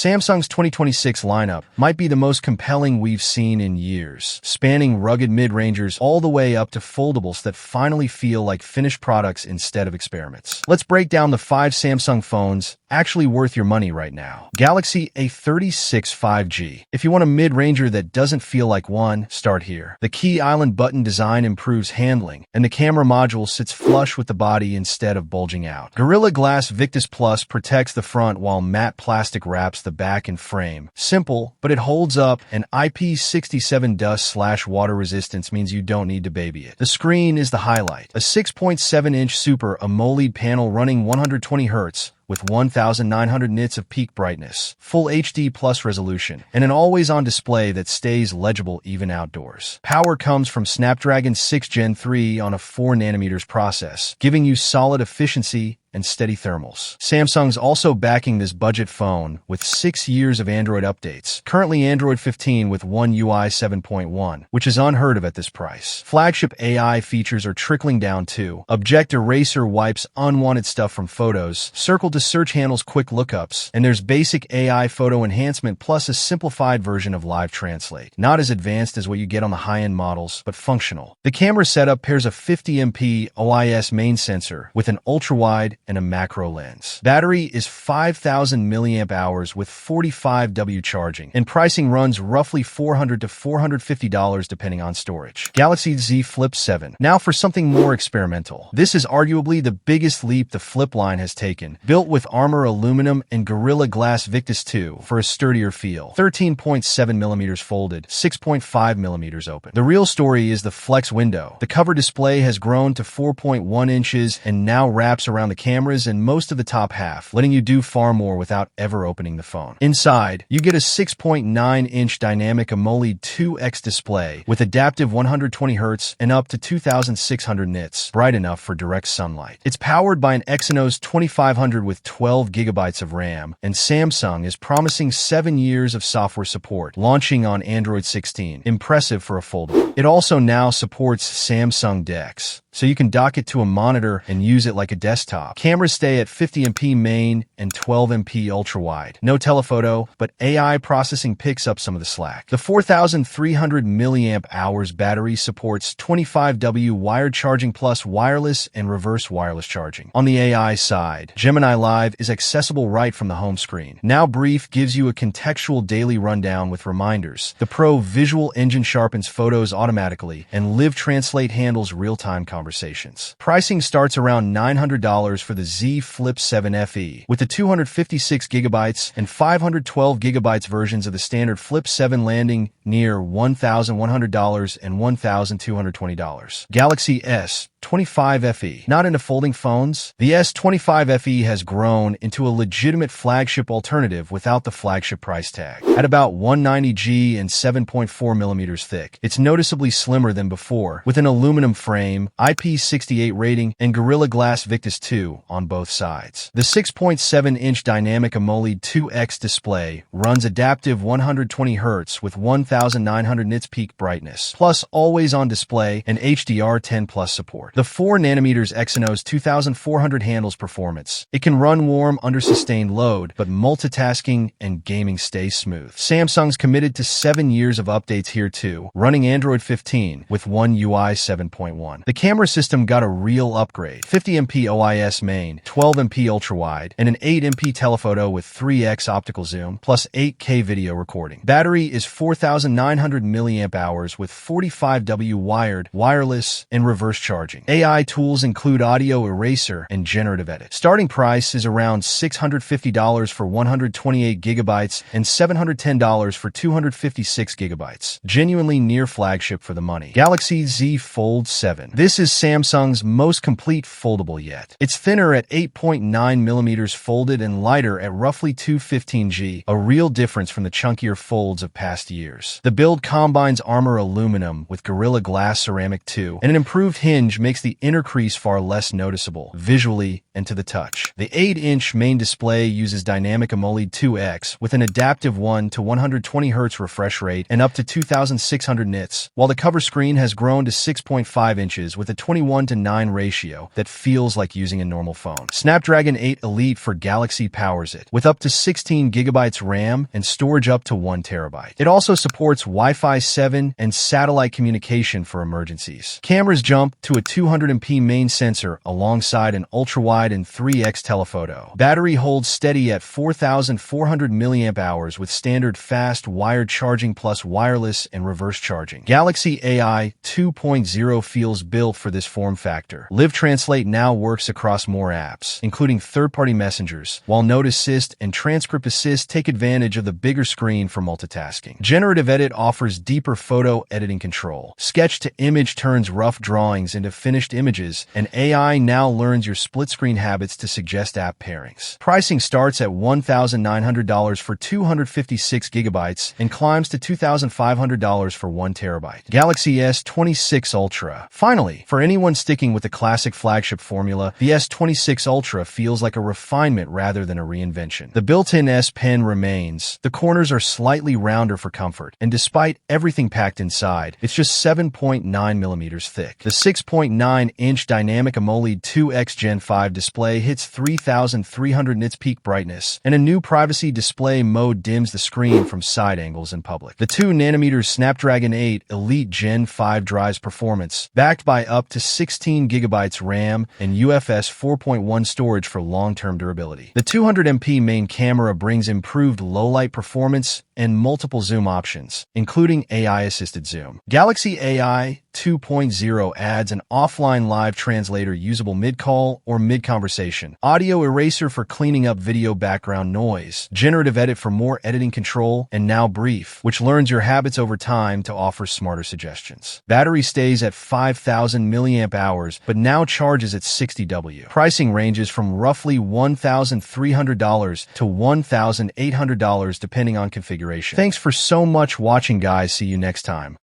Samsung's 2026 lineup might be the most compelling we've seen in years, spanning rugged mid-rangers all the way up to foldables that finally feel like finished products instead of experiments. Let's break down the 5 Samsung phones actually worth your money right now. Galaxy A36 5G. If you want a mid-ranger that doesn't feel like one, start here. The key island button design improves handling, and the camera module sits flush with the body instead of bulging out. Gorilla Glass Victus Plus protects the front while matte plastic wraps the back and frame. Simple, but it holds up, and IP67 dust/water resistance means you don't need to baby it. The screen is the highlight. A 6.7-inch Super AMOLED panel running 120Hz, with 1900 nits of peak brightness, full HD plus resolution, and an always-on display that stays legible even outdoors. Power comes from Snapdragon 6 Gen 3 on a 4nm process, giving you solid efficiency and steady thermals. Samsung's also backing this budget phone with 6 years of Android updates. Currently Android 15 with One UI 7.1, which is unheard of at this price. Flagship AI features are trickling down too. Object Eraser wipes unwanted stuff from photos. Circle to search handles quick lookups. And there's basic AI photo enhancement plus a simplified version of Live Translate. Not as advanced as what you get on the high-end models, but functional. The camera setup pairs a 50MP OIS main sensor with an ultra-wide and a macro lens. Battery is 5,000 mAh with 45W charging, and pricing runs roughly $400 to $450 depending on storage. Galaxy Z Flip 7. Now for something more experimental. This is arguably the biggest leap the Flip line has taken. Built with Armor aluminum and Gorilla Glass Victus 2 for a sturdier feel. 13.7mm folded, 6.5mm open. The real story is the Flex window. The cover display has grown to 4.1 inches and now wraps around the cameras and most of the top half, letting you do far more without ever opening the phone. Inside, you get a 6.9-inch dynamic AMOLED 2X display with adaptive 120Hz and up to 2600 nits, bright enough for direct sunlight. It's powered by an Exynos 2500 with 12GB of RAM, and Samsung is promising 7 years of software support, launching on Android 16. Impressive for a foldable. It also now supports Samsung DeX, so you can dock it to a monitor and use it like a desktop. Cameras stay at 50MP main and 12MP ultra-wide. No telephoto, but AI processing picks up some of the slack. The 4,300 mAh battery supports 25W wired charging plus wireless and reverse wireless charging. On the AI side, Gemini Live is accessible right from the home screen. Now Brief gives you a contextual daily rundown with reminders. The Pro Visual Engine sharpens photos automatically, and Live Translate handles real-time conversations. Pricing starts around $900 for the Z Flip 7 FE, with the 256GB and 512GB versions of the standard Flip 7 landing near $1,100 and $1,220. Galaxy S25 FE. Not into folding phones? The S25 FE has grown into a legitimate flagship alternative without the flagship price tag. At about 190G and 7.4mm thick, it's noticeably slimmer than before, with an aluminum frame, IP68 rating, and Gorilla Glass Victus 2 on both sides. The 6.7-inch dynamic AMOLED 2X display runs adaptive 120Hz with 1900 nits peak brightness, plus always-on display and HDR10 plus support. The 4nm Exynos 2400 handles performance. It can run warm under sustained load, but multitasking and gaming stays smooth. Samsung's committed to 7 years of updates here too, running Android 15 with One UI 7.1. The camera system got a real upgrade. 50MP OIS main, 12MP ultra-wide, and an 8MP telephoto with 3x optical zoom, plus 8K video recording. Battery is 4,900 mAh with 45W wired, wireless, and reverse charging. AI tools include audio eraser and generative edit. Starting price is around $650 for 128GB and $710 for 256GB. Genuinely near flagship for the money. Galaxy Z Fold 7. This is Samsung's most complete foldable yet. It's thinner at 8.9mm folded and lighter at roughly 215G, a real difference from the chunkier folds of past years. The build combines Armor aluminum with Gorilla Glass ceramic 2 and an improved hinge, making makes the inner crease far less noticeable, visually and to the touch. The 8-inch main display uses dynamic AMOLED 2X with an adaptive 1 to 120 Hz refresh rate and up to 2600 nits, while the cover screen has grown to 6.5 inches with a 21:9 ratio that feels like using a normal phone. Snapdragon 8 Elite for Galaxy powers it, with up to 16 GB RAM and storage up to 1 TB. It also supports Wi-Fi 7 and satellite communication for emergencies. Cameras jump to a 200MP main sensor alongside an ultra-wide and 3x telephoto. Battery holds steady at 4,400 mAh with standard fast wired charging plus wireless and reverse charging. Galaxy AI 2.0 feels built for this form factor. Live Translate now works across more apps, including third-party messengers, while Note Assist and Transcript Assist take advantage of the bigger screen for multitasking. Generative Edit offers deeper photo editing control. Sketch to Image turns rough drawings into finished images, and AI now learns your split-screen habits to suggest app pairings. Pricing starts at $1,900 for 256 GB and climbs to $2,500 for 1 TB. Galaxy S26 Ultra. Finally, for anyone sticking with the classic flagship formula, the S26 Ultra feels like a refinement rather than a reinvention. The built-in S Pen remains. The corners are slightly rounder for comfort, and despite everything packed inside, it's just 7.9mm thick. The 6.9-inch dynamic AMOLED 2X Gen 5 display hits 3,300 nits peak brightness, and a new privacy display mode dims the screen from side angles in public. The 2nm Snapdragon 8 Elite Gen 5 drives performance, backed by up to 16 GB RAM and UFS 4.1 storage for long-term durability. The 200MP main camera brings improved low-light performance and multiple zoom options, including AI-assisted zoom. Galaxy AI 2.0 adds an offline live translator usable mid-call or mid-conversation, audio eraser for cleaning up video background noise, generative edit for more editing control, and Now Brief, which learns your habits over time to offer smarter suggestions. Battery stays at 5,000 mAh, but now charges at 60W. Pricing ranges from roughly $1,300 to $1,800 depending on configuration. Thanks for so much watching, guys. See you next time.